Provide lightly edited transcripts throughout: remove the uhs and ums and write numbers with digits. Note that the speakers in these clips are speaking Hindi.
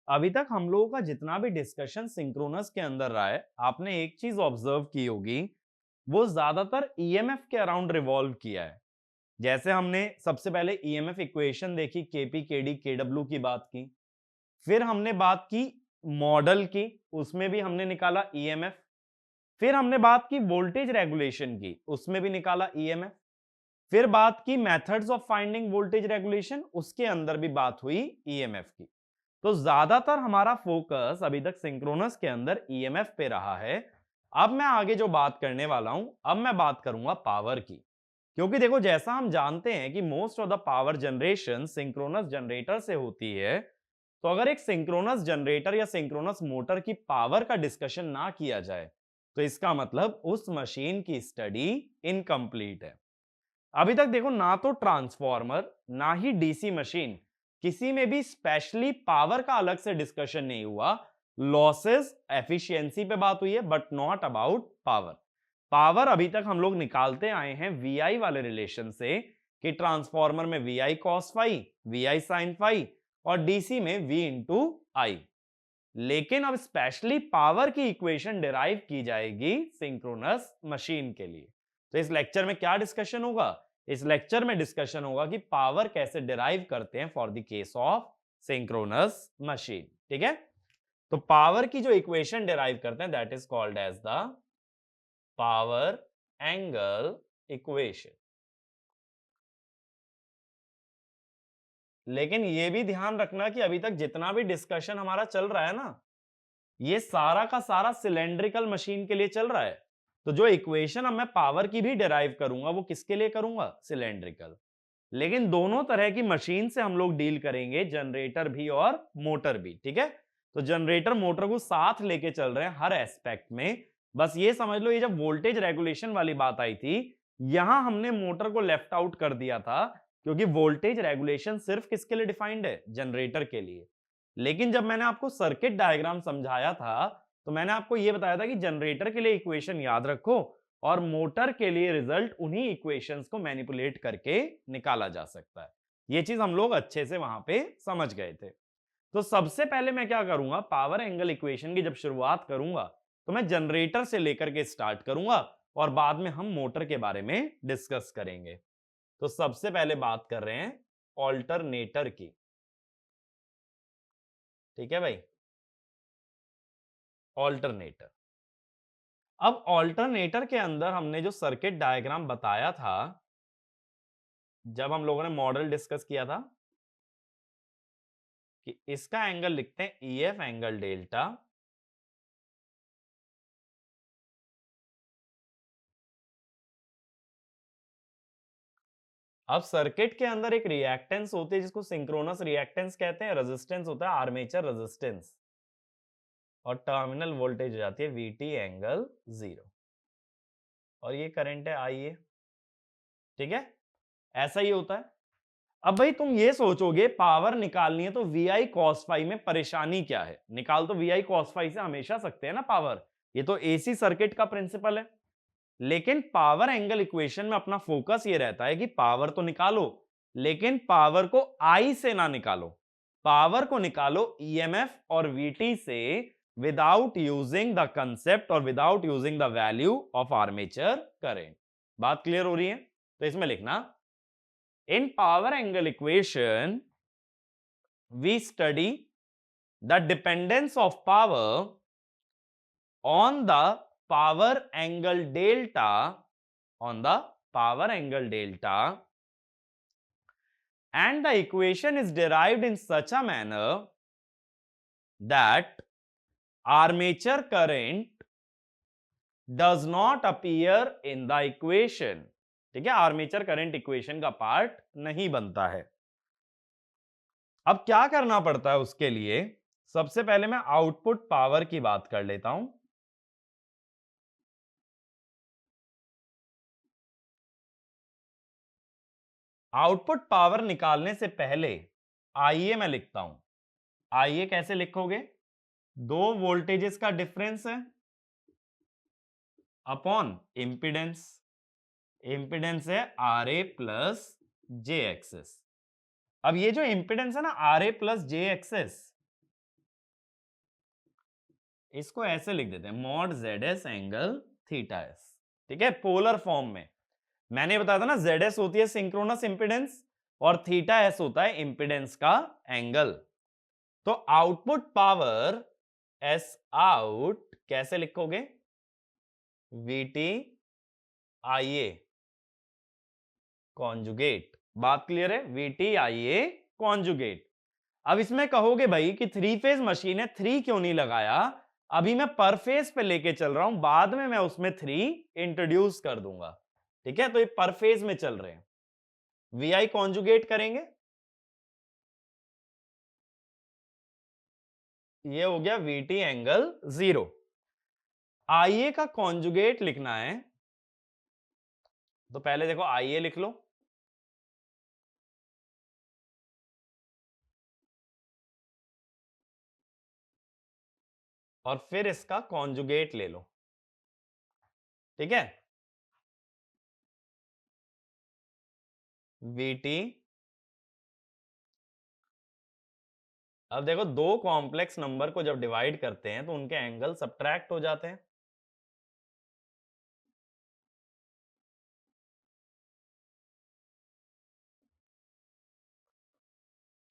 अभी तक हम लोगों का जितना भी डिस्कशन सिंक्रोनस के अंदर रहा है, आपने एक चीज ऑब्जर्व की होगी, वो ज्यादातर ईएमएफ के अराउंड रिवॉल्व किया है। जैसे हमने सबसे पहले ईएमएफ इक्वेशन देखी, केपी केडी केडब्ल्यू की बात की। फिर हमने बात की मॉडल की, उसमें भी हमने निकाला ईएमएफ। फिर हमने बात की वोल्टेज रेगुलेशन की, उसमें भी निकाला ईएमएफ। फिर बात की methods of finding voltage regulation, उसके अंदर भी बात हुई ईएमएफ की। तो ज्यादातर हमारा फोकस अभी तक सिंक्रोनस के अंदर ईएमएफ पे रहा है। अब मैं आगे जो बात करने वाला हूं, अब मैं बात करूंगा पावर की। क्योंकि देखो, जैसा हम जानते हैं कि most of the power generation synchronous generator से होती है, तो अगर एक सिंक्रोनस जनरेटर या सिंक्रोनस मोटर की पावर का डिस्कशन ना किया जाए, तो इसका मतलब उस मशीन की स्टडी इनकम्प्लीट है। अभी तक देखो, ना तो ट्रांसफॉर्मर ना ही डीसी मशीन, किसी में भी स्पेशली पावर का अलग से डिस्कशन नहीं हुआ। लॉसेस एफिशिएंसी पे बात हुई है, but not about power. Power अभी तक हम लोग निकालते आए हैं वीआई वाले रिलेशन से, कि ट्रांसफॉर्मर में VI cos phi, VI sine phi, और डीसी में वी इंटू आई। लेकिन अब स्पेशली पावर की इक्वेशन डिराइव की जाएगी सिंक्रोनस मशीन के लिए। तो इस लेक्चर में क्या डिस्कशन होगा? इस लेक्चर में डिस्कशन होगा कि पावर कैसे डिराइव करते हैं for the case of synchronous machine. ठीक है? तो पावर की जो इक्वेशन डिराइव करते हैं, that is called as the power angle equation. लेकिन यह भी ध्यान रखना कि अभी तक जितना भी डिस्कशन हमारा चल रहा है ना, ये सारा का सारा सिलेंड्रिकल मशीन के लिए चल रहा है। तो जो इक्वेशन अब मैं पावर की भी डिराइव करूंगा, वो किसके लिए करूंगा? सिलेंड्रिकल। लेकिन दोनों तरह की मशीन से हम लोग डील करेंगे, जनरेटर भी और मोटर भी। ठीक है? तो जनरेटर मोटर को साथ लेके चल रहे हैं हर एस्पेक्ट में। बस ये समझ लो, ये जब वोल्टेज रेगुलेशन वाली बात आई थी, यहां हमने मोटर को लेफ्ट आउट कर दिया था, क्योंकि वोल्टेज रेगुलेशन सिर्फ किसके लिए डिफाइंड है? जनरेटर के लिए। लेकिन जब मैंने आपको सर्किट डायग्राम समझाया था, तो मैंने आपको यह बताया था कि जनरेटर के लिए इक्वेशन याद रखो, और मोटर के लिए रिजल्ट उन्हीं इक्वेशंस को मैनिपुलेट करके निकाला जा सकता है। यह चीज हम लोग अच्छे से वहां पे समझ गए थे। तो सबसे पहले मैं क्या करूंगा, पावर एंगल इक्वेशन की जब शुरुआत करूंगा, तो मैं जनरेटर से लेकर के स्टार्ट करूंगा, और बाद में हम मोटर के बारे में डिस्कस करेंगे। तो सबसे पहले बात कर रहे हैं ऑल्टरनेटर की। ठीक है भाई? ऑल्टरनेटर। अब ऑल्टरनेटर के अंदर हमने जो सर्किट डायग्राम बताया था, जब हम लोगों ने मॉडल डिस्कस किया था, कि इसका एंगल लिखते हैं ईएफ एंगल डेल्टा, अब सर्किट के अंदर एक रिएक्टेंस होती है जिसको सिंक्रोनस रिएक्टेंस कहते हैं, रेजिस्टेंस होता है आर्मेचर रेजिस्टेंस, और टर्मिनल वोल्टेज हो जाती है वीटी एंगल 0, और ये करंट है आईए। ठीक है? ऐसा ही होता है। अब भाई तुम ये सोचोगे पावर निकालनी है, तो वी आई कॉस फाई में परेशानी क्या है? निकाल तो वी आई कॉस फाई से हमेशा सकते हैं ना पावर, ये तो एसी सर्किट का प्रिंसिपल है। लेकिन पावर एंगल इक्वेशन में अपना फोकस ये रहता है कि पावर तो निकालो, लेकिन पावर को आई से ना निकालो, पावर को निकालो ईएमएफ और वीटी से, विदाउट यूजिंग द कंसेप्ट और without using the value of armature current. बात क्लियर हो रही है? तो इसमें लिखना, in power angle equation we study the dependence of power on the power angle delta, on the power angle delta, and the equation is derived in such a manner that armature current does not appear in the equation. ठीक है? आर्मेचर करंट इक्वेशन का पार्ट नहीं बनता है। अब क्या करना पड़ता है उसके लिए? सबसे पहले मैं आउटपुट पावर की बात कर लेता हूं। आउटपुट पावर निकालने से पहले आइए मैं लिखता हूं। आइए कैसे लिखोगे? दो वोल्टेजेस का डिफरेंस है अपॉन इंपिडेंस। इंपिडेंस है R A plus J XS. अब ये जो इंपिडेंस है ना, R A plus J XS, इसको ऐसे लिख देते हैं mod ZS angle theta S, ठीक है, पोलर फॉर्म में। मैंने बताया था ना ZS होती है सिंक्रोनस इंपेडेंस और थीटा एस होता है इंपेडेंस का एंगल। तो आउटपुट पावर एस आउट कैसे लिखोगे? VT IA conjugate. बात क्लियर है? VT IA conjugate. अब इसमें कहोगे भाई कि 3 फेज मशीन है, 3 क्यों नहीं लगाया? अभी मैं पर फेज पे लेके चल रहा हूं, बाद में मैं उसमें 3 इंट्रोड्यूस कर दूंगा, ठीक है। तो ये पर फेज में चल रहे हैं। VI कॉन्जुगेट करेंगे, ये हो गया VT एंगल 0। IA का कॉन्जुगेट लिखना है, तो पहले देखो IA लिख लो, और फिर इसका कॉन्जुगेट ले लो, ठीक है। VT, अब देखो दो कॉम्प्लेक्स नंबर को जब डिवाइड करते हैं तो उनके एंगल सब्ट्रैक्ट हो जाते हैं।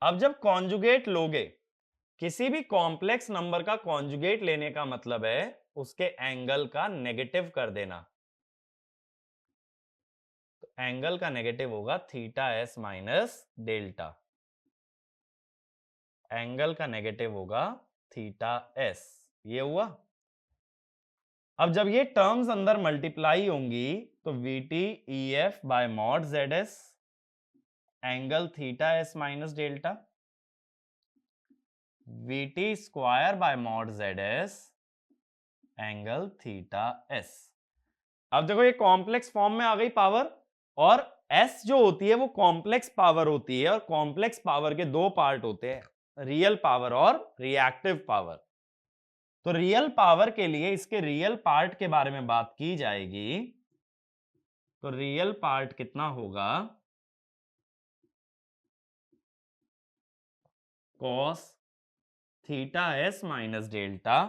अब जब कॉन्जुगेट लोगे, किसी भी कॉम्प्लेक्स नंबर का कॉन्जुगेट लेने का मतलब है उसके एंगल का नेगेटिव कर देना। तो एंगल का नेगेटिव होगा theta S minus delta, angle का नेगेटिव होगा थीटा एस, ये हुआ। अब जब ये टर्म्स अंदर मल्टीप्लाई होंगी तो VT EF by mod ZS angle theta S minus delta, VT square by mod ZS angle theta S. अब देखो ये कॉम्प्लेक्स फॉर्म में आ गई पावर, और S जो होती है वो कॉम्प्लेक्स पावर होती है, और कॉम्प्लेक्स पावर के दो पार्ट होते हैं, रियल पावर और रिएक्टिव पावर। तो रियल पावर के लिए इसके रियल पार्ट के बारे में बात की जाएगी। तो रियल पार्ट कितना होगा? Cos theta S minus delta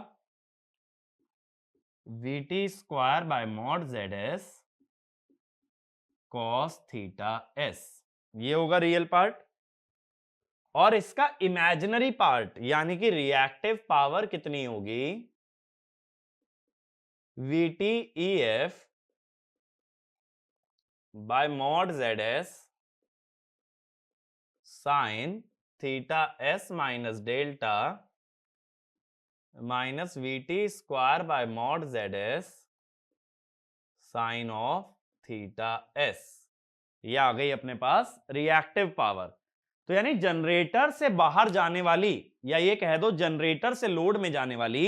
VT square by mod ZS cos theta S, ये होगा रियल पार्ट। और इसका इमेजिनरी पार्ट यानी कि रिएक्टिव पावर कितनी होगी? VT EF by mod ZS sine theta S minus delta minus VT square by mod ZS sine of theta S. ये आ गई अपने पास रिएक्टिव पावर। तो यानी जनरेटर से बाहर जाने वाली, या ये कह दो जनरेटर से लोड में जाने वाली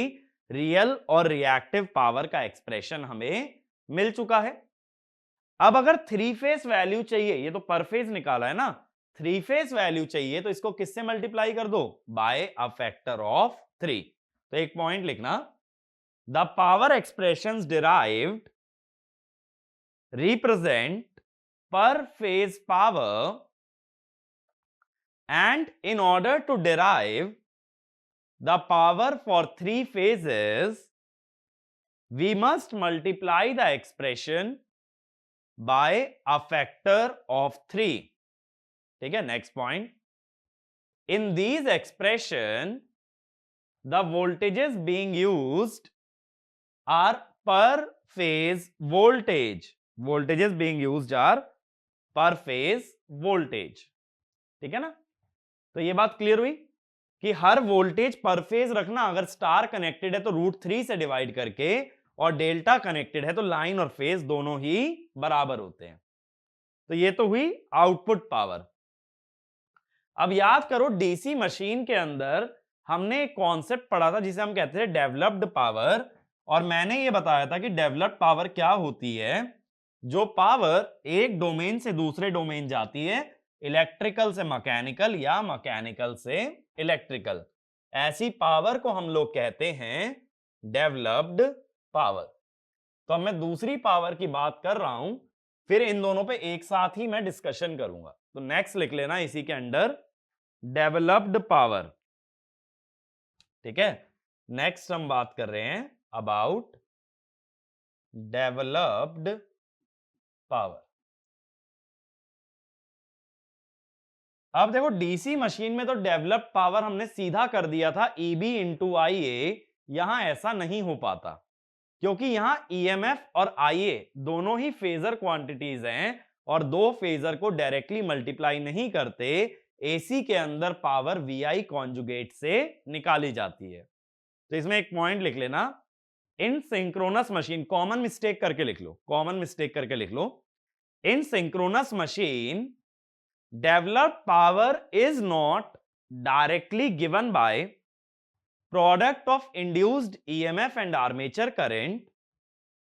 रियल और रिएक्टिव पावर का एक्सप्रेशन हमें मिल चुका है। अब अगर 3 फेज वैल्यू चाहिए, ये तो पर फेज निकाला है ना, 3 फेज वैल्यू चाहिए तो इसको किससे मल्टीप्लाई कर दो? By a factor of 3। तो एक पॉइंट लिखना, the power expressions derived represent per phase power, and in order to derive the power for 3 phases we must multiply the expression by a factor of 3, ठीक है। next point, in these expression the voltages being used are per phase voltage, voltages being used are per phase voltage, ठीक है ना। तो ये बात क्लियर हुई कि हर वोल्टेज पर फेज रखना, अगर स्टार कनेक्टेड है तो √3 से डिवाइड करके, और डेल्टा कनेक्टेड है तो लाइन और फेज दोनों ही बराबर होते हैं। तो ये तो हुई आउटपुट पावर। अब याद करो डीसी मशीन के अंदर हमने एक कॉन्सेप्ट पढ़ा था जिसे हम कहते थे डेवलप्ड पावर, और मैंने ये बताया था कि डेवलप्ड पावर क्या होती है? जो पावर एक डोमेन से दूसरे डोमेन जाती है, इलेक्ट्रिकल से मैकेनिकल या मैकेनिकल से इलेक्ट्रिकल, ऐसी पावर को हम लोग कहते हैं डेवलप्ड पावर। तो अब मैं दूसरी पावर की बात कर रहा हूं, फिर इन दोनों पे एक साथ ही मैं डिस्कशन करूंगा। तो नेक्स्ट लिख लेना इसी के अंडर डेवलप्ड पावर, ठीक है। नेक्स्ट हम बात कर रहे हैं अबाउट डेवलप्ड पावर। अब देखो डीसी मशीन में तो डेवलप्ड पावर हमने सीधा कर दिया था EB इंटू IA, यहां ऐसा नहीं हो पाता क्योंकि यहां EMF और IA दोनों ही फेजर क्वांटिटीज हैं और दो फेजर को डायरेक्टली मल्टीप्लाई नहीं करते। AC के अंदर पावर VI कॉन्जुगेट से निकाली जाती है। तो इसमें एक पॉइंट लिख लेना, in synchronous machine, common mistake करके लिख लो, कॉमन मिस्टेक करके लिख लो, in synchronous machine developed power is not directly given by product of induced EMF and armature current,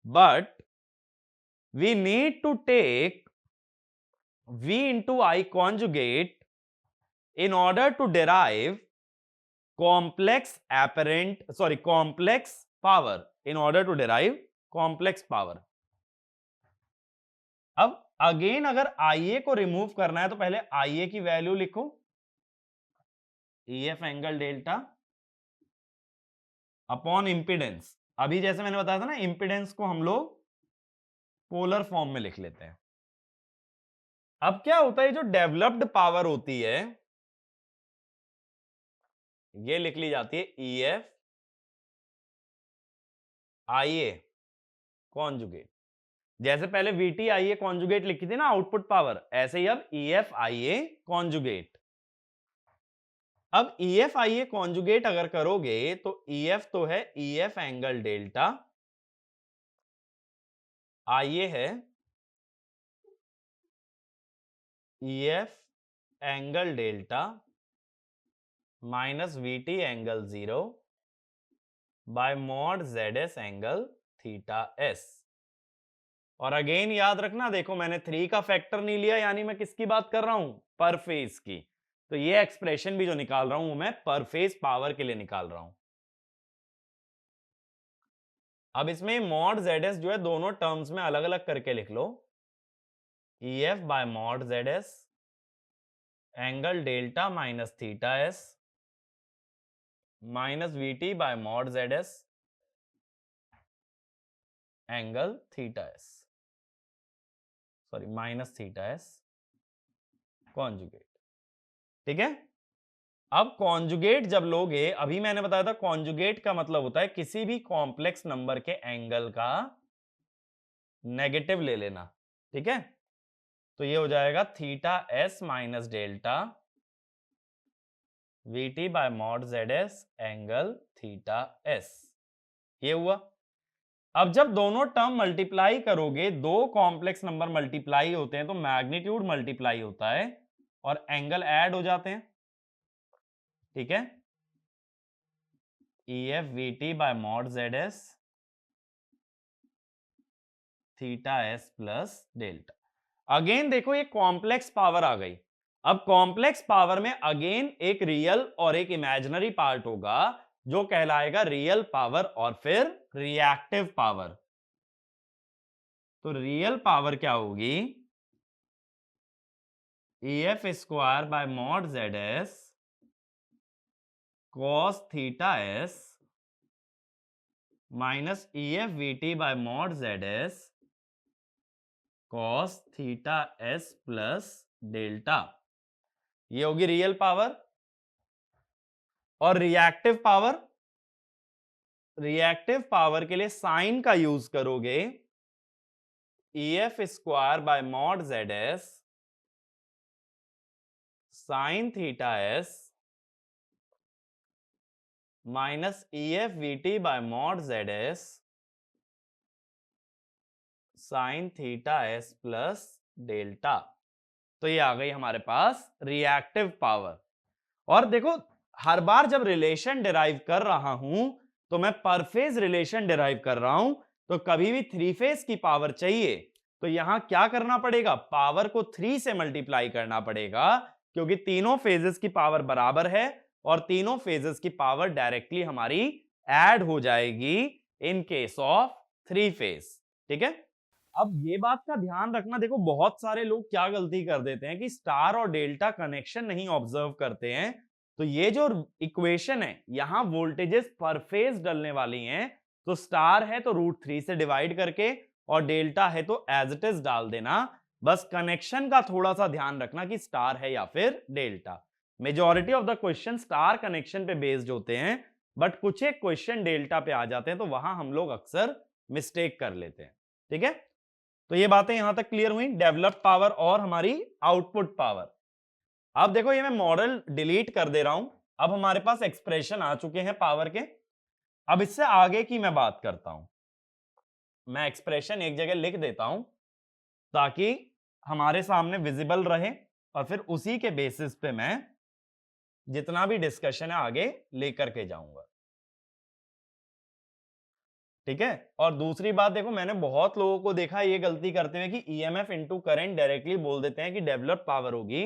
but we need to take V into I conjugate in order to derive complex power, in order to derive complex power। अब अगेन अगर IA को रिमूव करना है तो पहले IA की वैल्यू लिखो, EF angle delta upon impedance. अभी जैसे मैंने बताया था ना, इंपिडेंस को हम लोग पोलर फॉर्म में लिख लेते हैं। अब क्या होता है, जो डेवलप्ड पावर होती है ये लिख ली जाती है EF IA कॉन्जुगेट। जैसे पहले VT IA कॉन्जुगेट लिखी थी ना आउटपुट पावर, ऐसे ही अब EF IA कॉन्जुगेट। अब EF IA कॉन्जुगेट अगर करोगे तो EF तो है EF एंगल डेल्टा, IA है EF angle delta minus VT angle 0 bye mod ZS angle theta S। और अगेन याद रखना, देखो मैंने 3 का फैक्टर नहीं लिया, यानी मैं किसकी बात कर रहा हूं, पर फेज की। तो ये एक्सप्रेशन भी जो निकाल रहा हूं मैं पर फेज पावर के लिए निकाल रहा हूं। अब इसमें मॉड ZS जो है दोनों टर्म्स में अलग अलग करके लिख लो, EF by mod ZS angle delta minus theta S minus VT bye mod ZS angle theta S, sorry minus theta S conjugate. ठीक है। अब कॉन्जुगेट जब लोगे, अभी मैंने बताया था कॉन्जुगेट का मतलब होता है किसी भी कॉम्प्लेक्स नंबर के एंगल का नेगेटिव ले लेना। ठीक है, तो ये हो जाएगा theta S minus delta VT bye mod ZS angle theta S, ये हुआ। अब जब दोनों टर्म मल्टीप्लाई करोगे, दो कॉम्प्लेक्स नंबर मल्टीप्लाई होते हैं तो मैग्नीट्यूड मल्टीप्लाई होता है और एंगल ऐड हो जाते हैं। ठीक है, EF VT bye mod ZS theta S plus delta. Again देखो ये कॉम्प्लेक्स पावर आ गई। अब कॉम्प्लेक्स पावर में अगेन एक रियल और एक इमेजिनरी पार्ट होगा जो कहलाएगा रियल पावर और फिर रिएक्टिव पावर। तो रियल पावर क्या होगी, EF square by mod ZS cos theta S minus EF VT bye mod ZS cos theta S plus delta, ये होगी रियल पावर। और रिएक्टिव पावर, रिएक्टिव पावर के लिए साइन का यूज करोगे, EF square by mod ZS sine theta S minus EF VT bye mod ZS sine theta S plus delta. तो ये आ गई हमारे पास रिएक्टिव पावर। और देखो हर बार जब रिलेशन डिराइव कर रहा हूं तो मैं पर फेज रिलेशन डिराइव कर रहा हूं, तो कभी भी 3 फेज की पावर चाहिए तो यहां क्या करना पड़ेगा, पावर को 3 से मल्टीप्लाई करना पड़ेगा, क्योंकि तीनों फेजेस की पावर बराबर है और तीनों फेजेस की पावर डायरेक्टली हमारी ऐड हो जाएगी इन केस ऑफ 3 फेज। ठीक है। अब ये बात का ध्यान रखना, देखो बहुत सारे लोग क्या गलती कर देते हैं कि स्टार और डेल्टा कनेक्शन नहीं ऑब्जर्व करते हैं तो ये जो इक्वेशन है यहां वोल्टेजेस पर फेज डलने वाली हैं, तो स्टार है तो √3 से डिवाइड करके और डेल्टा है तो एज इट इज डाल देना। बस कनेक्शन का थोड़ा सा ध्यान रखना कि स्टार है या फिर delta. Majority of the question star connection पे बेस्ड होते हैं, बट कुछ एक क्वेश्चन डेल्टा पे आ जाते हैं, तो वहां हम लोग अक्सर मिस्टेक कर लेते हैं। ठीक है, तो ये बातें यहां तक क्लियर हुई, डेवलप पावर और हमारी आउटपुट पावर। अब देखो ये मैं मॉडल डिलीट कर दे रहा हूं, अब हमारे पास एक्सप्रेशन आ चुके हैं पावर के। अब इससे आगे की मैं बात करता हूं, मैं एक्सप्रेशन एक जगह लिख देता हूं ताकि हमारे सामने विजिबल रहे, और फिर उसी के बेसिस पे मैं जितना भी डिस्कशन है आगे लेकर के जाऊंगा। ठीक है, और दूसरी बात देखो, मैंने बहुत लोगों को देखा ये गलती करते हुए कि ईएमएफ इनटू करंट डायरेक्टली बोल देते हैं कि डेवलप पावर होगी।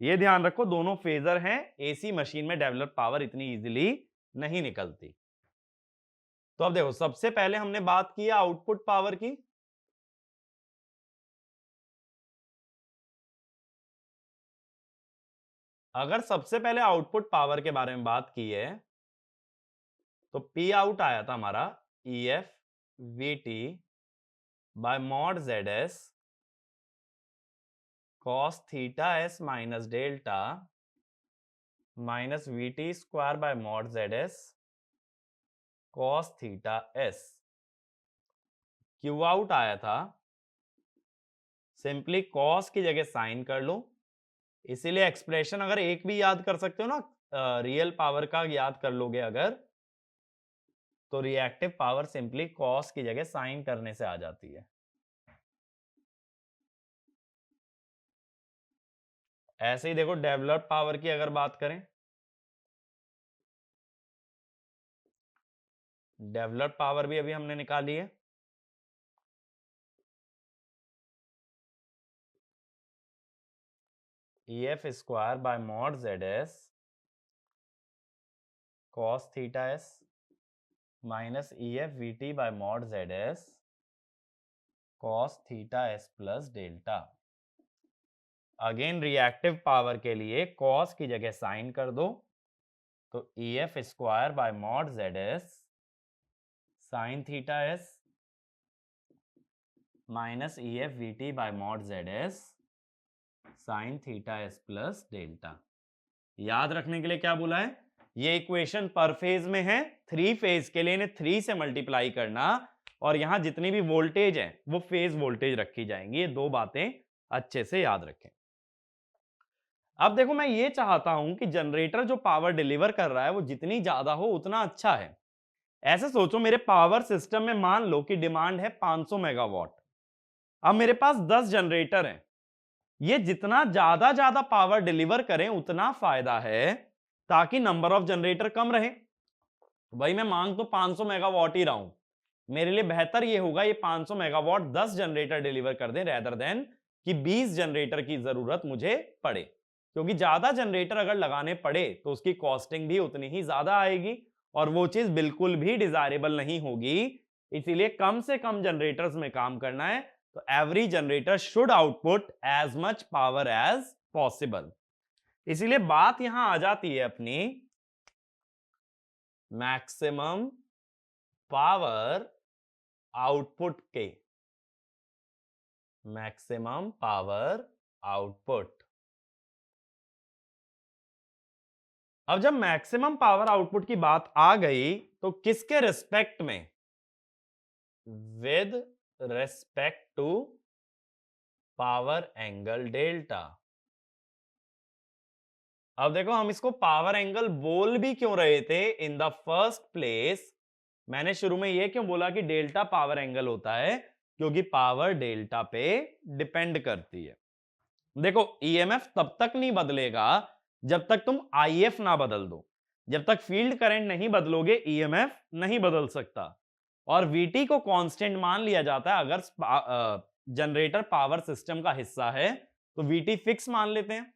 ये ध्यान रखो दोनों फेजर हैं, एसी मशीन में डेवलप पावर इतनी इजीली नहीं निकलती। तो अब देखो सबसे पहले हमने बात की आउटपुट पावर की। अगर सबसे पहले आउटपुट पावर के बारे में बात की है तो पी आउट आया था हमारा E F we T bye mod Z S cos theta S minus delta minus we T square by mod Z S cos theta S. Q out आया था, सिंपली कॉस की जगह साइन कर लो, इसीलिए एक्सप्रेशन अगर एक भी याद कर सकते हो ना, रियल पावर का याद कर लोगे अगर, तो रिएक्टिव पावर सिंपली कॉस की जगह साइन करने से आ जाती है। ऐसे ही देखो डेवलप पावर की अगर बात करें, डेवलप पावर भी अभी हमने निकाली है। E F square by mod Z S cos theta S minus E F we T bye mod Z S cos theta s plus delta. Again reactive power के लिए कॉस की जगह साइन कर दो, तो E F square by mod Z S sign theta S minus E F we T bye mod Z S sign theta s plus delta. याद रखने के लिए क्या बोला है, ये इक्वेशन पर फेज में है, 3 फेज के लिए इन्हें 3 से मल्टीप्लाई करना, और यहां जितनी भी वोल्टेज है वो फेज वोल्टेज रखी जाएंगी। ये दो बातें अच्छे से याद रखें। अब देखो मैं ये चाहता हूं कि जनरेटर जो पावर डिलीवर कर रहा है वो जितनी ज्यादा हो उतना अच्छा है। ऐसे सोचो मेरे पावर सिस्टम में मान लो कि डिमांड है 500 मेगावाट, अब मेरे पास 10 जनरेटर हैं, ये जितना ज्यादा पावर डिलीवर करें उतना फायदा है, ताकि नंबर ऑफ जनरेटर कम रहे। भाई मैं मांग तो 500 मेगावाट ही रहा हूं, मेरे लिए बेहतर ये होगा ये 500 मेगावाट 10 जनरेटर डिलीवर कर दें, रेदर देन कि 20 जनरेटर की जरूरत मुझे पड़े, क्योंकि ज्यादा जनरेटर अगर लगाने पड़े तो उसकी कॉस्टिंग भी उतनी ही ज्यादा आएगी, और वो चीज बिल्कुल भी डिजायरेबल नहीं होगी। इसीलिए कम से कम जनरेटर्स में काम करना है, तो every generator should output as much power as possible. इसीलिए बात यहां आ जाती है अपनी मैक्सिमम पावर आउटपुट के, मैक्सिमम पावर आउटपुट। अब जब मैक्सिमम पावर आउटपुट की बात आ गई तो किसके रिस्पेक्ट में, with respect to power angle delta. अब देखो हम इसको पावर एंगल बोल भी क्यों रहे थे इन द फर्स्ट प्लेस, मैंने शुरू में यह क्यों बोला कि डेल्टा पावर एंगल होता है, क्योंकि पावर डेल्टा पे डिपेंड करती है। देखो ईएमएफ तब तक नहीं बदलेगा जब तक तुम आईएफ ना बदल दो, जब तक फील्ड करंट नहीं बदलोगे ईएमएफ नहीं बदल सकता। और वीटी को कांस्टेंट मान लिया जाता है, अगर जनरेटर पावर सिस्टम का हिस्सा है तो वीटी फिक्स मान लेते हैं,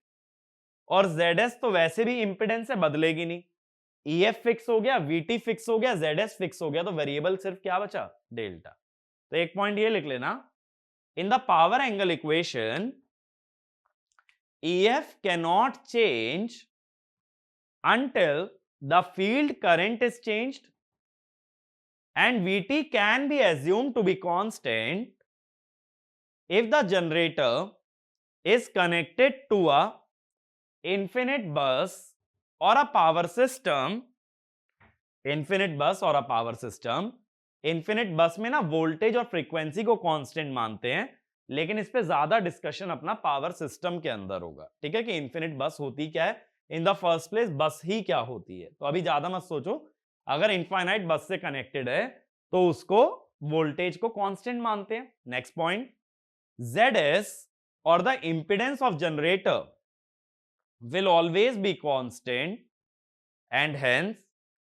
और ZS तो वैसे भी इंपेडेंस से बदलेगी नहीं, EF फिक्स हो गया, VT फिक्स हो गया, ZS फिक्स हो गया, तो वेरिएबल सिर्फ क्या बचा, डेल्टा। तो एक पॉइंट ये लिख लेना, in the power angle equation EF cannot change until the field current is changed, and Vt can be assumed to be constant if the generator is connected to a infinite bus or a power system. infinite bus और a power system, infinite bus में ना वोल्टेज और फ्रीक्वेंसी को कांस्टेंट मानते हैं, लेकिन इस पे ज्यादा डिस्कशन अपना पावर सिस्टम के अंदर होगा, ठीक है, कि इन्फिनिट बस होती क्या है, इन द फर्स्ट प्लेस बस ही क्या होती है। तो अभी ज्यादा मत सोचो, अगर इनफाइनाइट बस से कनेक्टेड है तो उसको वोल्टेज को कांस्टेंट मानते हैं। Next point, ZS or the impedance of generator will always be constant, and hence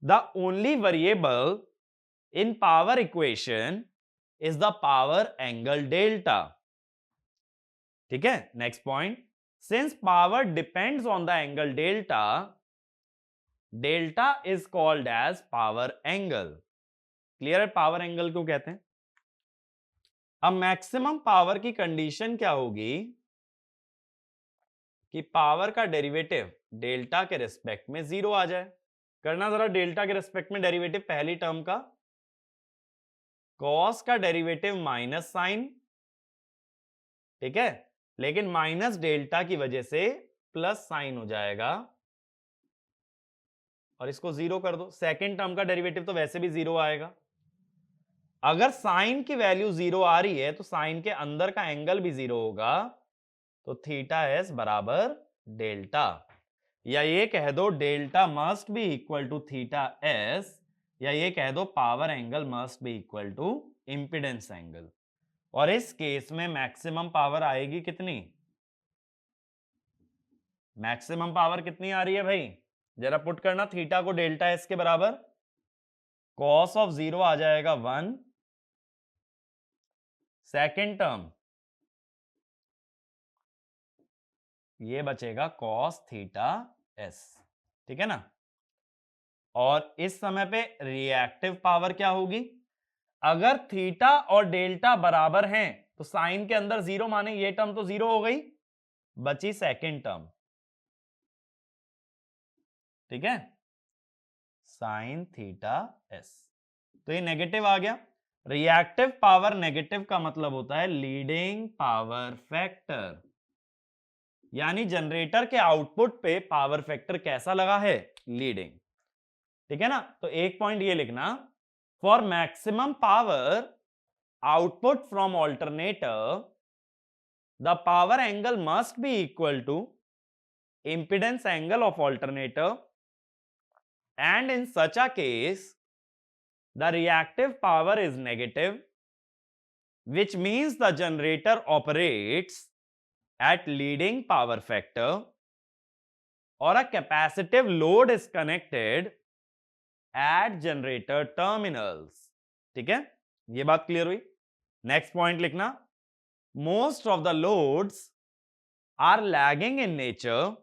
the only variable in power equation is the power angle delta, ठीक है। Next point, since power depends on the angle delta, delta is called as power angle। Clear है पावर एंगल क्यों कहते हैं। अब मैक्सिमम पावर की कंडीशन क्या होगी कि पावर का डेरिवेटिव डेल्टा के रिस्पेक्ट में जीरो आ जाए। करना जरा डेल्टा के रिस्पेक्ट में डेरिवेटिव, पहली टर्म का कॉस का डेरिवेटिव माइनस साइन, ठीक है, लेकिन माइनस डेल्टा की वजह से प्लस साइन हो जाएगा और इसको जीरो कर दो। सेकेंड टर्म का डेरिवेटिव तो वैसे भी जीरो आएगा। अगर साइन की वैल्यू जीरो आ रही है तो साइन के अंदर का एंगल भी जीरो होगा, तो थीटा एस बराबर डेल्टा, या ये कह दो delta must be equal to theta S, या ये कह दो power angle must be equal to impedance angle. और इस केस में मैक्सिमम पावर आएगी कितनी, मैक्सिमम पावर कितनी आ रही है भाई, जरा पुट करना थीटा को डेल्टा एस के बराबर, कॉस ऑफ जीरो आ जाएगा 1, सेकेंड टर्म ये बचेगा कॉस थीटा एस, ठीक है ना। और इस समय पे रिएक्टिव पावर क्या होगी, अगर थीटा और डेल्टा बराबर हैं तो साइन के अंदर जीरो माने ये टर्म तो जीरो हो गई, बची सेकेंड टर्म, ठीक है, साइन थीटा एस, तो ये नेगेटिव आ गया। रिएक्टिव पावर नेगेटिव का मतलब होता है लीडिंग पावर फैक्टर, यानी जनरेटर के आउटपुट पे पावर फैक्टर कैसा लगा है, लीडिंग, ठीक है ना। तो एक पॉइंट ये लिखना, for maximum power output from alternator the power angle must be equal to impedance angle of alternator, and in such a case the reactive power is negative, which means the generator operates at leading power factor, or a capacitive load is connected at generator terminals, ठीक है, ये बात क्लियर हुई। नेक्स्ट पॉइंट लिखना, most of the loads are lagging in nature,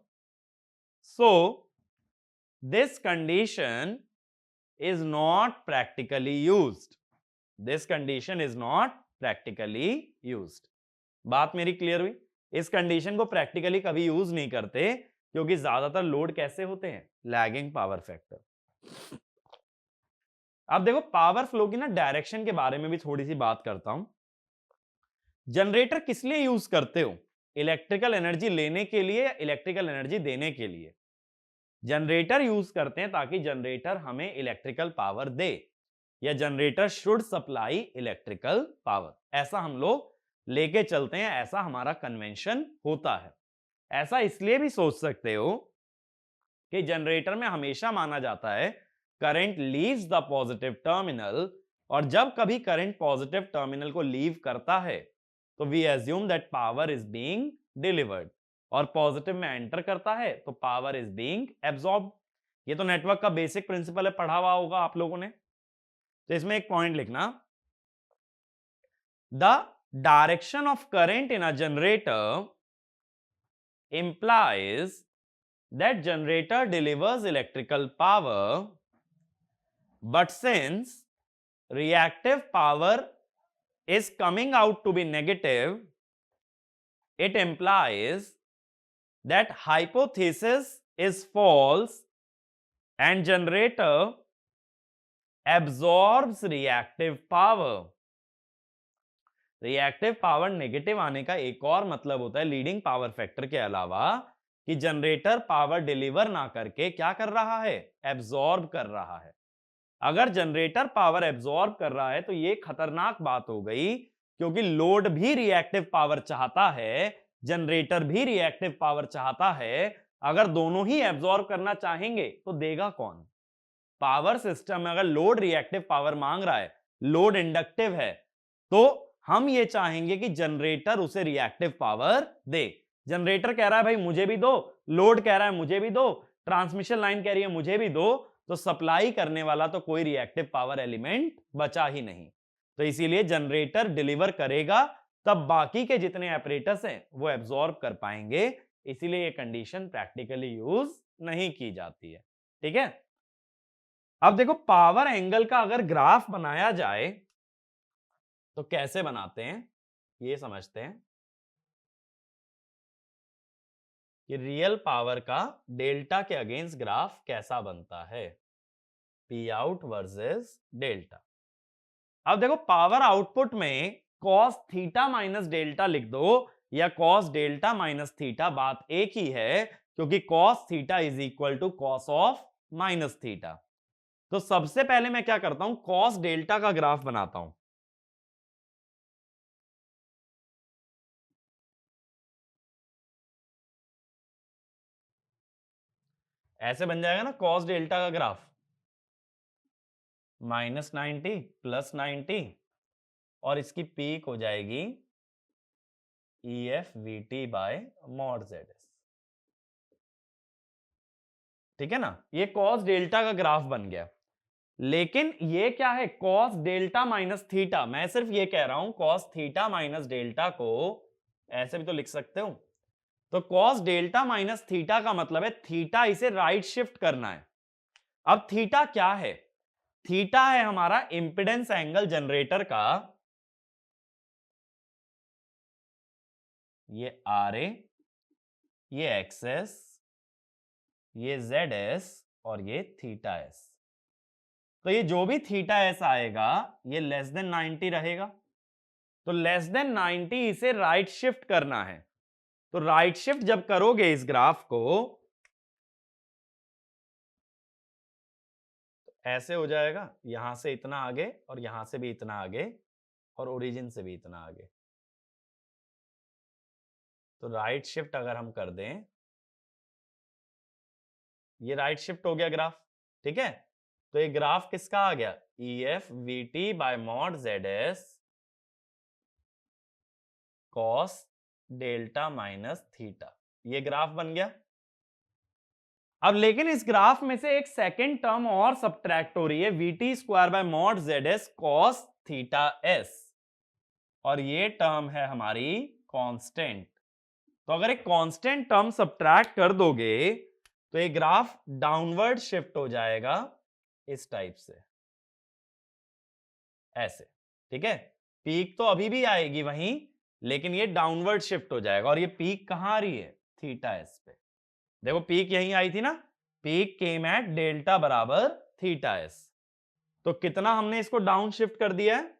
so this condition is not practically used, this condition is not practically used। बात मेरी क्लियर हुई, इस कंडीशन को प्रैक्टिकली कभी यूज नहीं करते क्योंकि ज्यादातर लोड कैसे होते हैं, लैगिंग पावर फैक्टर। अब देखो पावर फ्लो की ना डायरेक्शन के बारे में भी थोड़ी सी बात करता हूं। जनरेटर किस लिए यूज करते हो, इलेक्ट्रिकल एनर्जी लेने के लिए या इलेक्ट्रिकल एनर्जी देने के लिए। जनरेटर यूज करते हैं ताकि जनरेटर हमें इलेक्ट्रिकल पावर दे, या generator should supply electrical power, ऐसा हम लोग लेके चलते हैं, ऐसा हमारा कन्वेंशन होता है। ऐसा इसलिए भी सोच सकते हो कि जनरेटर में हमेशा माना जाता है current leaves the positive terminal, और जब कभी करंट पॉजिटिव टर्मिनल को लीव करता है तो we assume that power is being delivered, और पॉजिटिव में एंटर करता है तो पावर इज बीइंग एब्सॉर्ब। ये तो नेटवर्क का बेसिक प्रिंसिपल है, पढ़ा हुआ होगा आप लोगों ने। तो इसमें एक पॉइंट लिखना, the direction of current in a generator implies that generator delivers electrical power, but since reactive power is coming out to be negative, it implies that hypothesis is false and generator absorbs reactive power. Reactive power negative आने का एक और मतलब होता है लीडिंग पावर फैक्टर के अलावा कि जनरेटर पावर डिलीवर ना करके क्या कर रहा है, एब्जॉर्ब कर रहा है। अगर जनरेटर पावर एब्जॉर्ब कर रहा है तो ये खतरनाक बात हो गई, क्योंकि लोड भी रिएक्टिव पावर चाहता है, जनरेटर भी रिएक्टिव पावर चाहता है। अगर दोनों ही एब्जॉर्ब करना चाहेंगे तो देगा कौन? पावर सिस्टम में अगर लोड रिएक्टिव पावर मांग रहा है, लोड इंडक्टिव है, तो हम ये चाहेंगे कि जनरेटर उसे रिएक्टिव पावर दे। जनरेटर कह रहा है भाई मुझे भी दो, लोड कह रहा है मुझे भी दो, ट्रांसमिशन लाइन कह रही है मुझे भी दो, तो सप्लाई करने वाला तो कोई रिएक्टिव पावर एलिमेंट बचा ही नहीं। तो इसीलिए जनरेटर डिलीवर करेगा, तब बाकी के जितने ऑपरेटर्स हैं वो एब्जॉर्ब कर पाएंगे। इसीलिए ये कंडीशन प्रैक्टिकली यूज नहीं की जाती है। ठीक है, अब देखो पावर एंगल का अगर ग्राफ बनाया जाए तो कैसे बनाते हैं ये समझते हैं कि रियल पावर का डेल्टा के अगेंस्ट ग्राफ कैसा बनता है, पी आउट वर्सेस डेल्टा। अब देखो पावर आउटपुट में कॉस थीटा माइनस डेल्टा लिख दो या कॉस डेल्टा माइनस थीटा, बात एक ही है, क्योंकि cos theta is equal to cos of minus theta. तो सबसे पहले मैं क्या करता हूं, कॉस डेल्टा का ग्राफ बनाता हूं। ऐसे बन जाएगा ना कॉस डेल्टा का ग्राफ, -90 +90 और इसकी पीक हो जाएगी EF VT bye mod ZS। ठीक है ना, ये कॉस डेल्टा का ग्राफ बन गया। लेकिन ये क्या है, कॉस डेल्टा माइनस थीटा। मैं सिर्फ ये कह रहा हूं कॉस थीटा माइनस डेल्टा को ऐसे भी तो लिख सकते हो। तो कॉस डेल्टा माइनस थीटा का मतलब है थीटा इसे राइट शिफ्ट करना है। अब थीटा क्या है, थीटा है हमारा इंपेडेंस एंगल जनरेटर का, ये RA, ये XS, ये ZS और ये थीटा S। तो ये जो भी थीटा S आएगा ये लेस देन 90 रहेगा। तो लेस देन 90 इसे राइट शिफ्ट करना है। तो राइट शिफ्ट जब करोगे इस ग्राफ को तो ऐसे हो जाएगा, यहां से इतना आगे और यहां से भी इतना आगे और ओरिजिन से भी इतना आगे। तो राइट शिफ्ट अगर हम कर दें, ये राइट शिफ्ट हो गया ग्राफ। ठीक है, तो ये ग्राफ किसका आ गया, EF VT bye mod ZS cos delta minus theta, ये ग्राफ बन गया। अब लेकिन इस ग्राफ में से एक सेकेंड टर्म और सब्ट्रैक्ट हो रही है, VT square by mod ZS cos theta S, और ये टर्म है हमारी कांस्टेंट। तो अगर एक कांस्टेंट टर्म सब्ट्रैक्ट कर दोगे तो ये ग्राफ डाउनवर्ड शिफ्ट हो जाएगा इस टाइप से, ऐसे। ठीक है, पीक तो अभी भी आएगी वहीं, लेकिन ये डाउनवर्ड शिफ्ट हो जाएगा। और ये पीक कहां आ रही है, थीटा एस पे। देखो पीक यहीं आई थी ना, पीक केम एट डेल्टा बराबर थीटा एस। तो कितना हमने इसको डाउन शिफ्ट कर दिया है,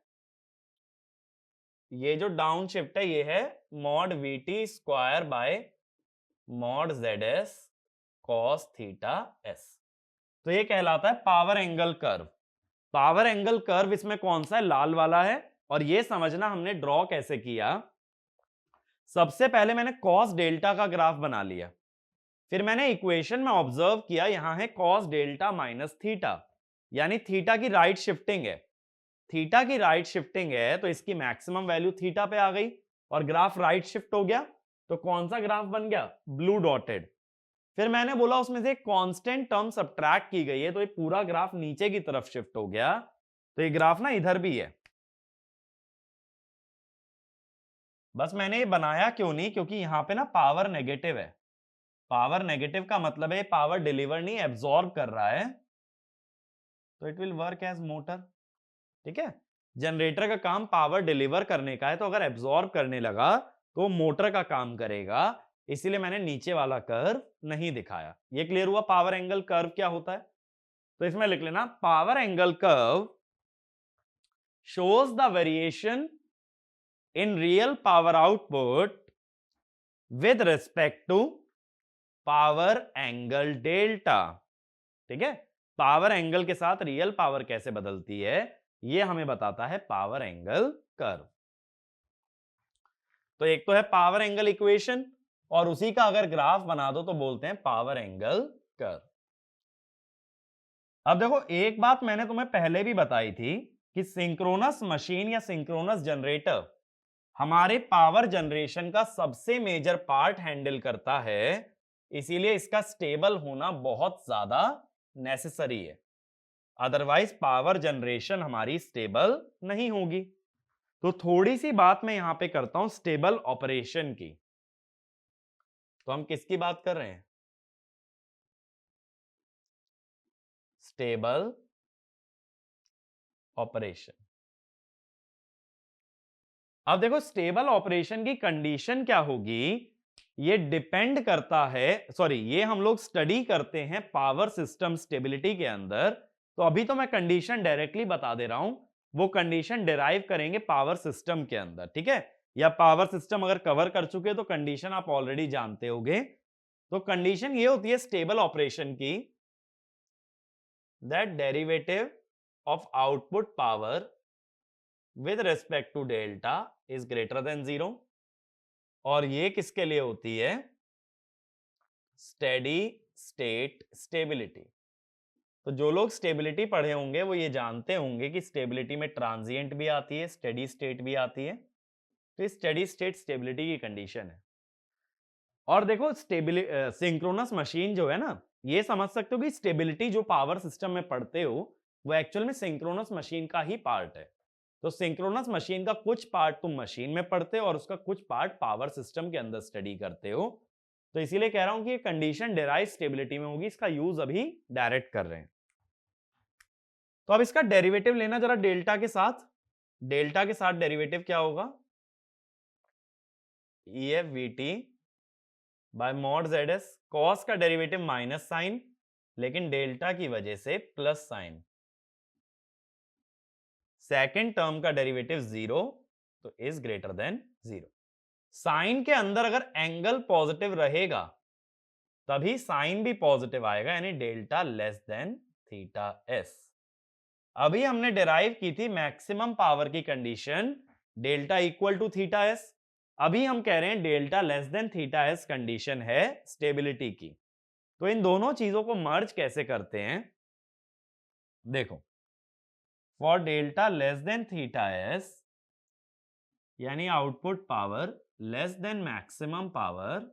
ये जो डाउन शिफ्ट है ये है mod VT square by mod ZS cos theta S। तो ये कहलाता है power angle curve. Power angle curve इसमें कौन सा है, लाल वाला है। और ये समझना हमने ड्रॉ कैसे किया, सबसे पहले मैंने कॉस डेल्टा का ग्राफ बना लिया, फिर मैंने इक्वेशन में ऑब्जर्व किया यहां है कॉस डेल्टा माइनस थीटा, यानी थीटा की राइट शिफ्टिंग है। थीटा की राइट शिफ्टिंग है तो इसकी मैक्सिमम वैल्यू थीटा पे आ गई और ग्राफ राइट शिफ्ट हो गया। तो कौन सा ग्राफ बन गया, ब्लू डॉटेड। फिर मैंने बोला उसमें से एक कांस्टेंट टर्म सब्ट्रैक्ट की गई है, तो ये पूरा ग्राफ नीचे की तरफ शिफ्ट हो गया। तो ये ग्राफ ना इधर भी है। बस मैंने ये बनाया क्यों नहीं, क्योंकि यहां पे ना पावर नेगेटिव है। पावर नेगेटिव का मतलब है पावर डिलीवर नहीं, एब्जॉर्ब कर रहा है। तो it will work as motor. ठीक है, जनरेटर का काम पावर डिलीवर करने का है, तो अगर एब्जॉर्ब करने लगा तो मोटर का काम करेगा। इसीलिए मैंने नीचे वाला कर्व नहीं दिखाया। ये क्लियर हुआ पावर एंगल कर्व क्या होता है। तो इसमें लिख लेना power angle curve shows the variation in real power output with respect to power angle delta। ठीक है, पावर एंगल के साथ रियल पावर कैसे बदलती है ये हमें बताता है पावर एंगल कर्व। तो एक तो है पावर एंगल इक्वेशन और उसी का अगर ग्राफ बना दो तो बोलते हैं पावर एंगल कर्व। अब देखो एक बात मैंने तुम्हें पहले भी बताई थी कि सिंक्रोनस मशीन या सिंक्रोनस जनरेटर हमारे पावर जनरेशन का सबसे मेजर पार्ट हैंडल करता है, इसीलिए इसका स्टेबल होना बहुत ज्यादा नेसेसरी है, अदरवाइज पावर जनरेशन हमारी स्टेबल नहीं होगी। तो थोड़ी सी बात मैं यहां पे करता हूं स्टेबल ऑपरेशन की। तो हम किसकी बात कर रहे हैं? Stable operation. अब देखो स्टेबल ऑपरेशन की कंडीशन क्या होगी, ये डिपेंड करता है, सॉरी ये हम लोग स्टडी करते हैं पावर सिस्टम स्टेबिलिटी के अंदर। तो अभी तो मैं कंडीशन डायरेक्टली बता दे रहा हूं, वो कंडीशन डिराइव करेंगे पावर सिस्टम के अंदर, ठीक है? या पावर सिस्टम अगर कवर कर चुके तो कंडीशन आप ऑलरेडी जानते होंगे। तो कंडीशन ये होती है स्टेबल ऑपरेशन की, that derivative of output power with respect to delta is greater than 0। और ये किसके लिए होती है? Steady state stability. तो जो लोग स्टेबिलिटी पढ़े होंगे वो ये जानते होंगे कि स्टेबिलिटी में ट्रांजिएंट भी आती है, स्टेडी स्टेट भी आती है। तो स्टेडी स्टेट स्टेबिलिटी की कंडीशन है। और देखो सिंक्रोनस मशीन जो है ना, ये समझ सकते हो कि स्टेबिलिटी जो पावर सिस्टम में पढ़ते हो वो एक्चुअल में सिंक्रोनस मशीन का ही पार्ट है। तो सिंक्रोनस मशीन का कुछ पार्ट तुम मशीन में पढ़ते हो और उसका कुछ पार्ट पावर सिस्टम के अंदर स्टडी करते हो। तो इसीलिए कह रहा हूं कि ये कंडीशन डेराइव स्टेबिलिटी में होगी, इसका यूज अभी डायरेक्ट कर रहे हैं। तो अब इसका डेरिवेटिव लेना जरा डेल्टा के साथ। डेल्टा के साथ डेरिवेटिव क्या होगा? EF VT bye mod ZS। Cos का डेरिवेटिव माइनस साइन, लेकिन डेल्टा की वजह से प्लस साइन। सेकेंड टर्म का डेरिवेटिव 0, तो इज ग्रेटर देन 0। साइन के अंदर अगर एंगल पॉजिटिव रहेगा तभी साइन भी पॉजिटिव आएगा, यानी delta less than theta S. अभी हमने डिराइव की थी मैक्सिमम पावर की condition, delta equal to theta S. अभी हम कह रहे हैं delta less than theta S condition है स्टेबिलिटी की। तो इन दोनों चीजों को मर्ज कैसे करते हैं देखो। For delta less than theta s, यानी output power less than maximum power,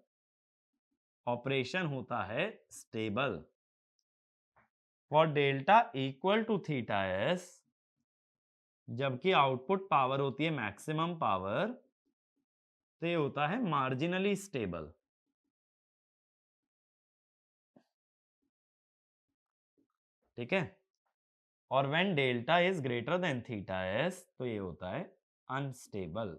operation होता है stable. For delta equal to theta s, जबकि आउटपुट पावर होती है मैक्सिमम पावर, तो ये होता है मार्जिनली स्टेबल। ठीक है, और when delta is greater than theta s, तो ये होता है अनस्टेबल।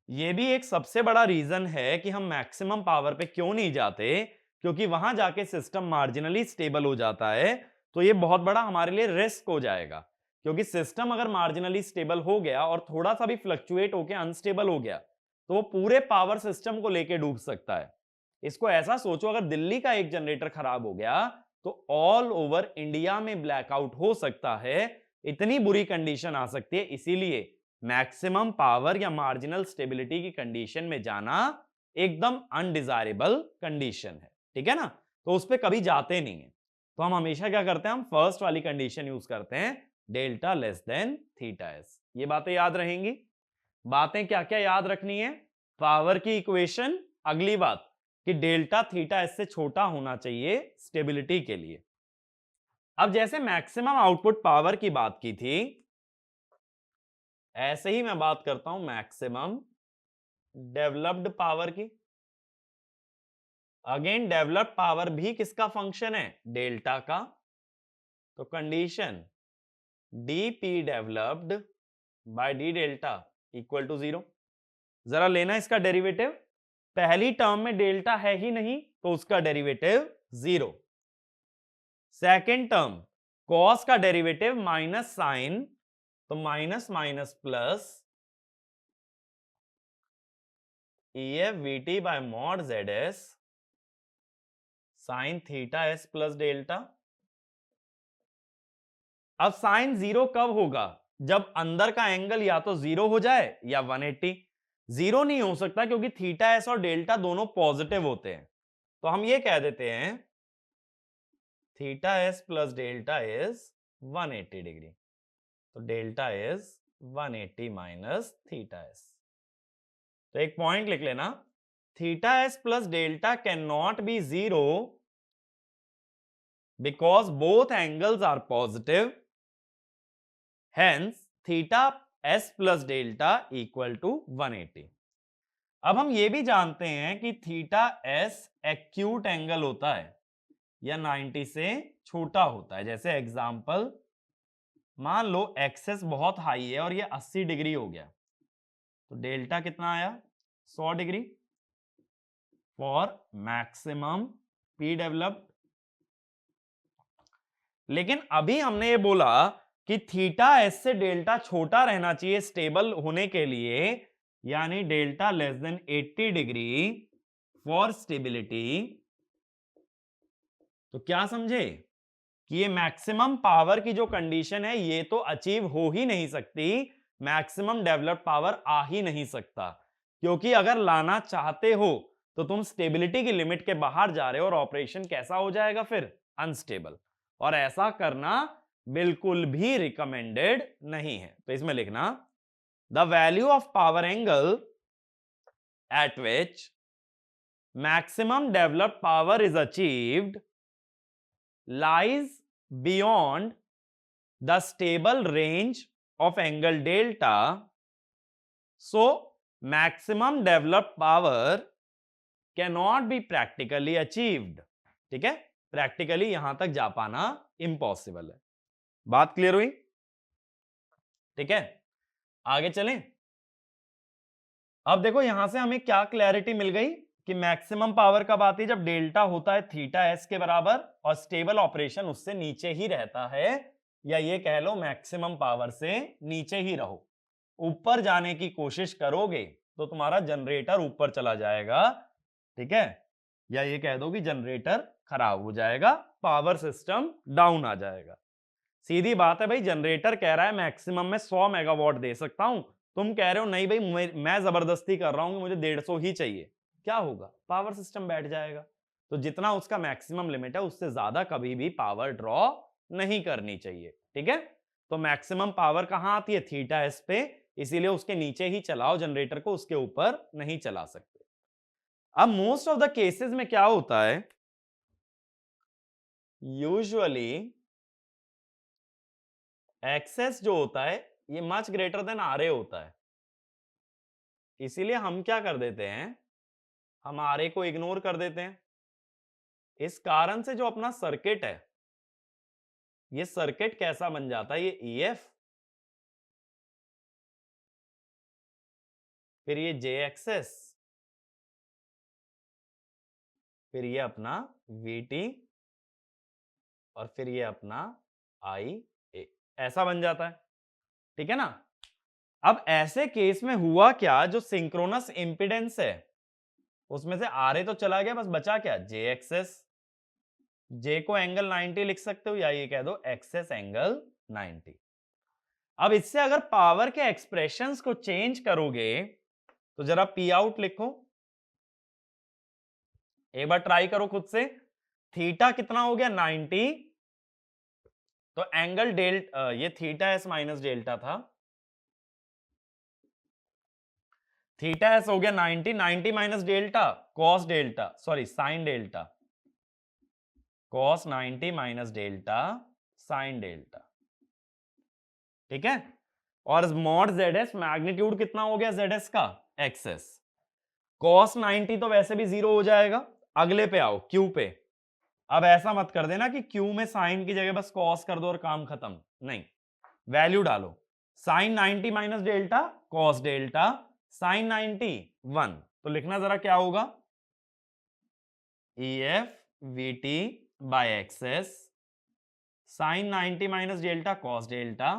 ये भी एक सबसे बड़ा रीजन है कि हम मैक्सिमम पावर पे क्यों नहीं जाते, क्योंकि वहां जाके सिस्टम मार्जिनली स्टेबल हो जाता है। तो ये बहुत बड़ा हमारे लिए रिस्क हो जाएगा, क्योंकि सिस्टम अगर मार्जिनली स्टेबल हो गया और थोड़ा सा भी फ्लक्चुएट होकर अनस्टेबल हो गया तो वो पूरे पावर सिस्टम को लेके डूब सकता है। इसको ऐसा सोचो, अगर दिल्ली का एक जनरेटर खराब हो गया तो ऑल ओवर इंडिया में ब्लैकआउट हो सकता है, इतनी बुरी कंडीशन आ सकती है। इसीलिए मैक्सिमम पावर या मार्जिनल स्टेबिलिटी की कंडीशन में जाना एकदम अनडिजायरेबल कंडीशन है, ठीक है ना? तो उस पर कभी जाते नहीं है। तो हम हमेशा क्या करते हैं, हम फर्स्ट वाली कंडीशन यूज करते हैं, delta less than theta S. ये बातें याद रहेंगी। बातें क्या क्या याद रखनी है? पावर की इक्वेशन, अगली बात कि डेल्टा थीटा एस से छोटा होना चाहिए स्टेबिलिटी के लिए। अब जैसे मैक्सिमम आउटपुट पावर की बात की थी, ऐसे ही मैं बात करता हूं मैक्सिमम डेवलप्ड पावर की। अगेन डेवलप्ड पावर भी किसका फंक्शन है? डेल्टा का। तो condition dp developed by d delta equal to 0। जरा लेना इसका डेरिवेटिव। पहली टर्म में डेल्टा है ही नहीं तो उसका डेरिवेटिव 0। सेकेंड टर्म कॉस का डेरिवेटिव माइनस साइन, तो minus minus plus EF VT bye mod ZS sine theta S plus delta. अब साइन जीरो कब होगा? जब अंदर का एंगल या तो जीरो हो जाए या 180। जीरो नहीं हो सकता क्योंकि थीटा एस और डेल्टा दोनों पॉजिटिव होते हैं, तो हम ये कह देते हैं theta s plus delta is 180 degree, तो delta is 180 minus theta s. तो एक पॉइंट लिख लेना, theta s plus delta can not be zero because both angles are positive, hence theta s plus delta equal to 180। अब हम ये भी जानते हैं कि थीटा s एक्यूट एंगल होता है या 90 से छोटा होता है। जैसे एग्जांपल, मान लो एक्सेस बहुत हाई है और ये 80 डिग्री हो गया, तो डेल्टा कितना आया? 100 degree for maximum P developed. लेकिन अभी हमने ये बोला कि थीटा एस से डेल्टा छोटा रहना चाहिए स्टेबल होने के लिए, यानी delta less then 80 degree for stability. तो क्या समझे कि ये मैक्सिमम पावर की जो कंडीशन है ये तो अचीव हो ही नहीं सकती, मैक्सिमम डेवलप्ड पावर आ ही नहीं सकता, क्योंकि अगर लाना चाहते हो तो तुम स्टेबिलिटी की लिमिट के बाहर जा रहे हो और ऑपरेशन कैसा हो जाएगा फिर? अनस्टेबल। और ऐसा करना बिल्कुल भी रिकमेंडेड नहीं है। तो इसमें लिखना the value of power angle eight which maximum developed power is achieved lies beyond the stable range of angle delta, so maximum developed power cannot be practically achieved। ठीक है, प्रैक्टिकली यहां तक जा पाना इम्पॉसिबल है। बात क्लियर हुई? ठीक है, आगे चलें। अब देखो यहां से हमें क्या क्लैरिटी मिल गई कि मैक्सिमम पावर कब आती है? जब डेल्टा होता है थीटा एस के बराबर और स्टेबल ऑपरेशन उससे नीचे ही रहता है, या ये कह लो मैक्सिमम पावर से नीचे ही रहो। ऊपर जाने की कोशिश करोगे तो तुम्हारा जनरेटर ऊपर चला जाएगा, ठीक है, या ये कह दो कि जनरेटर खराब हो जाएगा, पावर सिस्टम डाउन आ जाएगा। सीधी बात है भाई, जनरेटर कह रहा है मैक्सिमम में 100 मेगावाट दे सकता हूं, तुम कह रहे हो नहीं भाई मैं जबरदस्ती कर रहा हूं कि मुझे 150 ही चाहिए। क्या होगा? पावर सिस्टम बैठ जाएगा। तो जितना उसका मैक्सिमम लिमिट है उससे ज्यादा कभी भी पावर ड्रॉ नहीं करनी चाहिए। ठीक है, तो मैक्सिमम पावर कहां आती है? थीटा एस पे, इसीलिए उसके नीचे ही चलाओ जनरेटर को, उसके ऊपर नहीं चला सकते। अब मोस्ट ऑफ द केसेस में क्या होता है, यूजुअली एक्सेस जो होता है ये मच ग्रेटर देन आरए होता है, इसीलिए हम क्या कर देते हैं, हम आरए को इग्नोर कर देते हैं। इस कारण से जो अपना सर्किट है, ये सर्किट कैसा बन जाता है? ये ईएफ, फिर ये जे एक्सेस, फिर ये अपना वीटी, और फिर ये अपना आई ए, ऐसा बन जाता है। ठीक है ना? अब ऐसे केस में हुआ क्या, जो सिंक्रोनस इंपिडेंस है उसमें से आरए तो चला गया, बस बचा क्या? जे एक्सेस। जे को एंगल 90 लिख सकते हो, या ये कह दो एक्सेस एंगल 90। अब इससे अगर पावर के एक्सप्रेशंस को चेंज करोगे तो जरा पी आउट लिखो, एक बार ट्राई करो खुद से। थीटा कितना हो गया? 90, तो एंगल ये थीटा एस माइनस डेल्टा था, थीटा एस हो गया 90, 90 minus delta cos delta, sorry sine delta, cos 90 minus delta sine delta. ठीक है, और मॉड जेड एस मैग्नीट्यूड कितना हो गया जेड एस का? एक्सेस। कॉस 90 तो वैसे भी जीरो हो जाएगा। अगले पे आओ, क्यू पे। अब ऐसा मत कर देना कि क्यू में साइन की जगह बस कॉस कर दो और काम खत्म, नहीं, वैल्यू डालो। Sine 90 minus delta cos delta sine 90 1, तो लिखना जरा क्या होगा? EF VT by XS sine 90 minus delta cos delta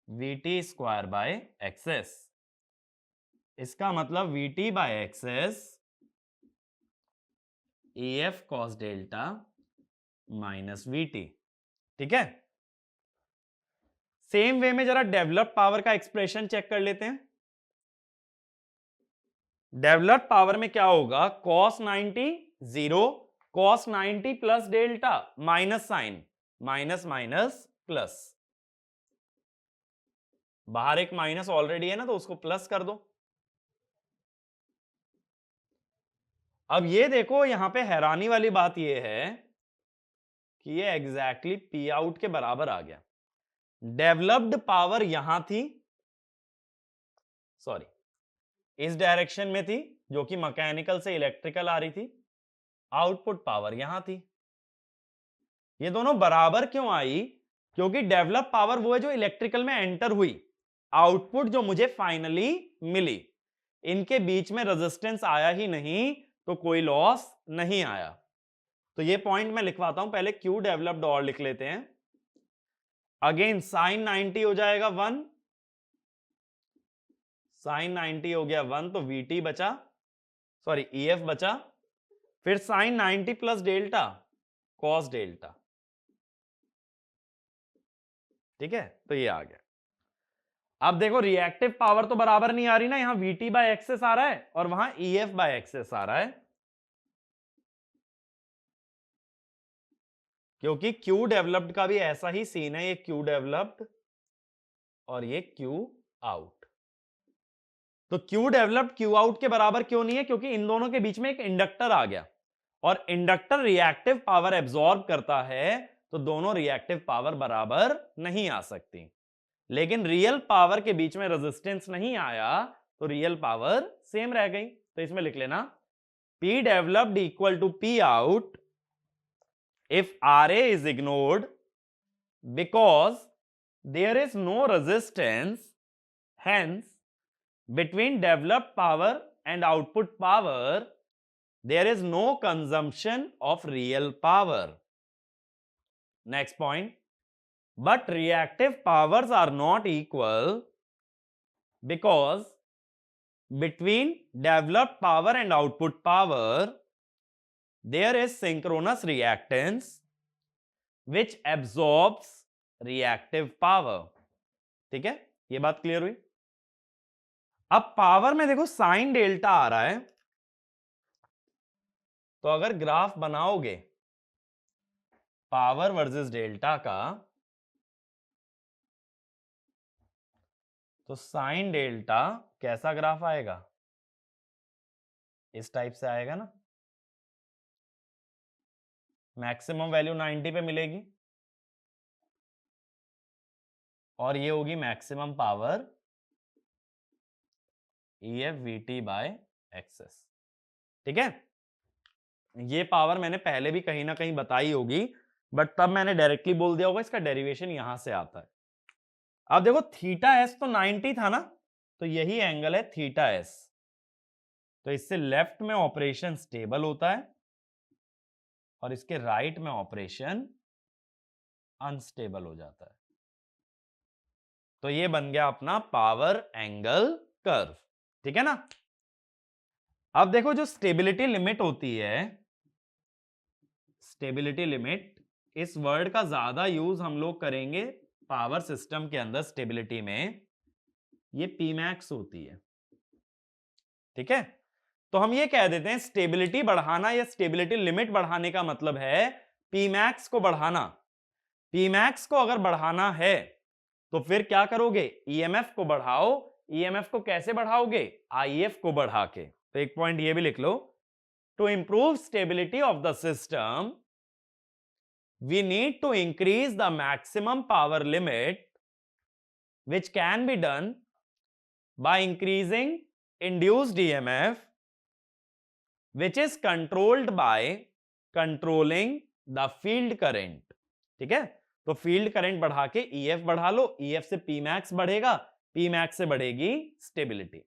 VT square by XS. इसका मतलब VT by XS EF cos delta minus VT। ठीक है, सेम वे में जरा डेवलप्ड पावर का एक्सप्रेशन चेक कर लेते हैं। डेवलप्ड पावर में क्या होगा, cos 90 0, cos 90 plus delta minus sine, minus minus plus, बाहर एक माइनस ऑलरेडी है ना तो उसको प्लस कर दो। अब ये देखो, यहां पे हैरानी वाली बात ये है कि ये एग्जैक्टली पी आउट के बराबर आ गया। डेवलप्ड पावर यहां थी, सॉरी इस डायरेक्शन में थी जो कि मैकेनिकल से इलेक्ट्रिकल आ रही थी, आउटपुट पावर यहां थी। ये दोनों बराबर क्यों आई, क्योंकि डेवलप पावर वो है जो इलेक्ट्रिकल में एंटर हुई, आउटपुट जो मुझे फाइनली मिली। इनके बीच में रेजिस्टेंस आया ही नहीं तो कोई लॉस नहीं आया। तो ये पॉइंट मैं लिखवाता हूं, पहले क्यू डेवलप्ड और लिख लेते हैं। अगेन साइन 90 हो जाएगा 1, साइन 90 हो गया 1 तो VT बचा, सॉरी EF बचा, फिर sine 90 plus delta cos delta. ठीक है, तो ये आ गया। अब देखो रिएक्टिव पावर तो बराबर नहीं आ रही ना, यहां VT बाय एक्सेस आ रहा है और वहां EF बाय एक्सेस आ रहा है, क्योंकि क्यू डेवलप्ड का भी ऐसा ही सीन है, ये क्यू डेवलप्ड और ये क्यू आउट। तो क्यू डेवलप्ड क्यू आउट के बराबर क्यों नहीं है, क्योंकि इन दोनों के बीच में एक इंडक्टर आ गया और इंडक्टर रिएक्टिव पावर एब्जॉर्ब करता है, तो दोनों रिएक्टिव पावर बराबर नहीं आ सकती। लेकिन रियल पावर के बीच में रेजिस्टेंस नहीं आया तो रियल पावर सेम रह गई। तो इसमें लिख लेना P developed equal to P out if RA is ignored because there is no resistance, hence between developed power and output power there is no consumption of real power. Next point, but reactive powers are not equal because between developed power and output power there is synchronous reactance which absorbs reactive power. ठीक है, ये बात क्लियर हुई। अब पावर में देखो साइन डेल्टा आ रहा है, तो अगर ग्राफ बनाओगे पावर वर्सेस डेल्टा का, तो साइन डेल्टा कैसा ग्राफ आएगा, इस टाइप से आएगा ना। मैक्सिमम वैल्यू 90 पे मिलेगी और ये होगी maximum power EF VT by access. ठीक है, ये पावर मैंने पहले भी कहीं ना कहीं बताई होगी, बट तब मैंने डायरेक्टली बोल दिया होगा, इसका डेरिवेशन यहां से आता है। अब देखो थीटा एस तो 90 था ना, तो यही एंगल है थीटा एस, तो इससे लेफ्ट में ऑपरेशन स्टेबल होता है और इसके राइट में ऑपरेशन अनस्टेबल हो जाता है। तो ये बन गया अपना पावर एंगल कर्व। ठीक है ना। अब देखो जो स्टेबिलिटी लिमिट होती है, स्टेबिलिटी लिमिट, इस वर्ड का ज्यादा यूज हम लोग करेंगे पावर सिस्टम के अंदर। स्टेबिलिटी में ये Pmax होती है। ठीक है, तो हम ये कह देते हैं स्टेबिलिटी बढ़ाना या स्टेबिलिटी लिमिट बढ़ाने का मतलब है Pmax को बढ़ाना। Pmax को अगर बढ़ाना है तो फिर क्या करोगे, EMF को बढ़ाओ। EMF को कैसे बढ़ाओगे, IF को बढ़ा के। तो एक पॉइंट ये भी लिख लो, to improve stability of the system we need to increase the maximum power limit, which can be done by increasing induced EMF, which is controlled by controlling the field current। ठीक है, तो फील्ड करंट बढ़ा के EF बढ़ा लो, EF से Pmax बढ़ेगा, Pmax से बढ़ेगी स्टेबिलिटी।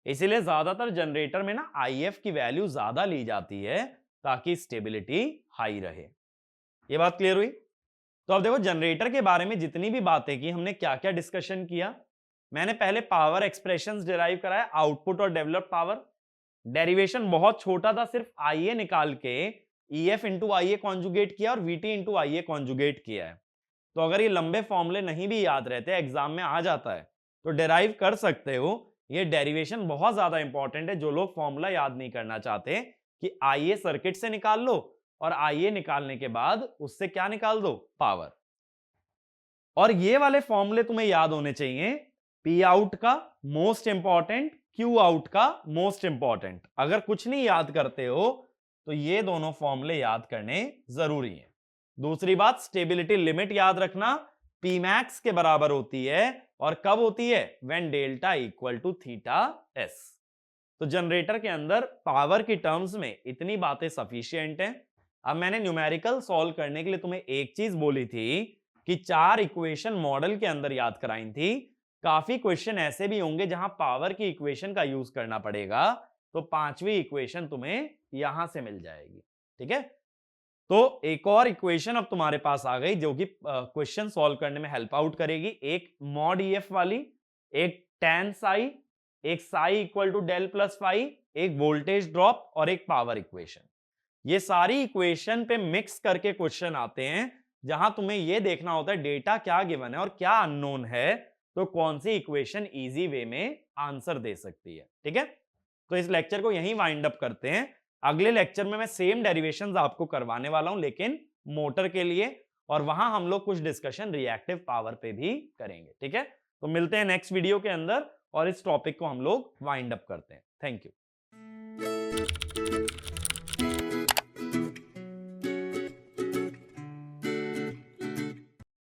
इसीलिए ज्यादातर जनरेटर में ना IF की वैल्यू ज्यादा ली जाती है ताकि स्टेबिलिटी हाई रहे। ये बात क्लियर हुई? तो अब देखो जनरेटर के बारे में जितनी भी बातें की हमने क्या क्या डिस्कशन किया। मैंने पहले पावर एक्सप्रेशंस डिराइव कराया, आउटपुट और डेवलप्ड पावर। डेरिवेशन बहुत छोटा था, सिर्फ आईए निकाल के ईएफ इंटू आईए कॉन्जुगेट किया और वीटी इंटू आईए कॉन्जुगेट किया है। तो अगर ये लंबे फॉर्मूले नहीं भी याद रहते, एग्जाम में आ जाता है, तो डेराइव कर सकते हो। ये डेरिवेशन बहुत ज्यादा इंपॉर्टेंट है। जो लोग फॉर्मूला याद नहीं करना चाहते कि आईए सर्किट से निकाल लो और आईए निकालने के बाद उससे क्या निकाल दो, पावर। और ये वाले फॉर्मूले तुम्हें याद होने चाहिए। पी आउट का मोस्ट इंपॉर्टेंट, क्यू आउट का मोस्ट इंपॉर्टेंट। अगर कुछ नहीं याद करते हो तो ये दोनों फॉर्मूले याद करने जरूरी है। दूसरी बात, स्टेबिलिटी लिमिट याद रखना, पी मैक्स के बराबर होती है और कब होती है, when delta equal to theta s. तो जनरेटर के अंदर पावर की टर्म्स में इतनी बातें सफिशिएंट हैं। अब मैंने न्यूमेरिकल सॉल्व करने के लिए तुम्हें एक चीज बोली थी कि 4 इक्वेशन मॉडल के अंदर याद कराई थी। काफी क्वेश्चन ऐसे भी होंगे जहां पावर की इक्वेशन का यूज करना पड़ेगा, तो 5वीं इक्वेशन तुम्हें यहां से मिल जाएगी। ठीक है, तो एक और इक्वेशन अब तुम्हारे पास आ गई जो कि क्वेश्चन सॉल्व करने में हेल्प आउट करेगी। एक मॉड ईएफ वाली, एक tan साई, एक psi equal to del plus phi, एक वोल्टेज ड्रॉप और एक पावर इक्वेशन। ये सारी इक्वेशन पे मिक्स करके क्वेश्चन आते हैं जहां तुम्हें यह देखना होता है डेटा क्या गिवन है और क्या अननोन है, तो कौन सी इक्वेशन इजी वे में आंसर दे सकती है। ठीक है, तो इस लेक्चर को यहीं वाइंड अप करते हैं। अगले लेक्चर में मैं सेम डेरिवेशंस आपको करवाने वाला हूं, लेकिन मोटर के लिए, और वहां हम लोग कुछ डिस्कशन रिएक्टिव पावर पे भी करेंगे। ठीक है, तो मिलते हैं नेक्स्ट वीडियो के अंदर और इस टॉपिक को हम लोग वाइंड अप करते हैं। Thank you.